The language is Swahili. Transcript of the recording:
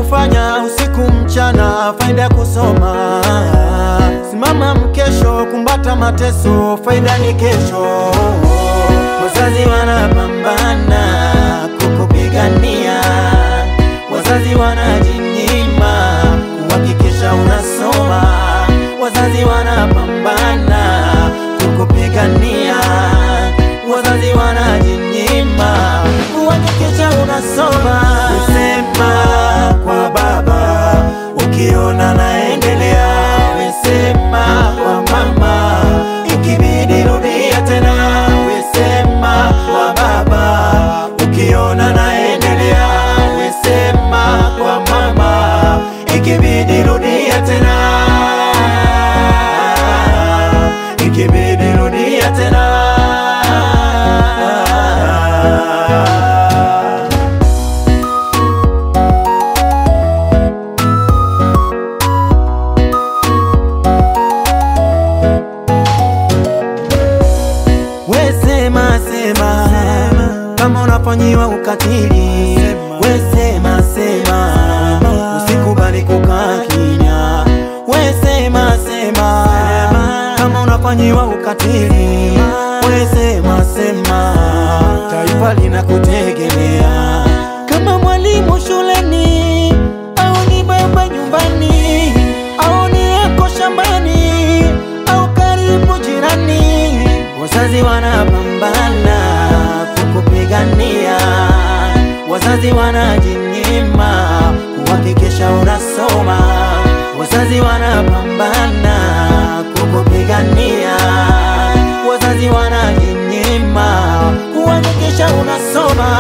kufanya usiku mchana, faida kusoma. Simama mkesho, kumbata mateso, faida ni kesho. Wazazi wanapambana kukupigania, wazazi wanajinyima kuhakikisha unasoma. Wazazi wanapambana kukupigania, wazazi wanajinyima kuhakikisha unasoma. Sema kwa baba ukiona naendelea, sema kwa mama ikibidi rudia tena. Sema kwa baba ukiona naendelea, sema kwa mama ikibidi rudia tena, ikibidi rudia tena. Sema kama unafanyiwa ukatili, we sema usikubali kukaa kimya. We sema kama unafanyiwa ukatili, we sema taifa linakutegemea. Kama mwalimu shuleni, au ni baba nyumbani, au ni yako shambani, au karibu jirani, wazazi wanapambana kukupigania, wazazi wanajinyima kuhakikisha unasoma. Wazazi wanapambana kukupigania, wazazi wanajinyima kuhakikisha unasoma.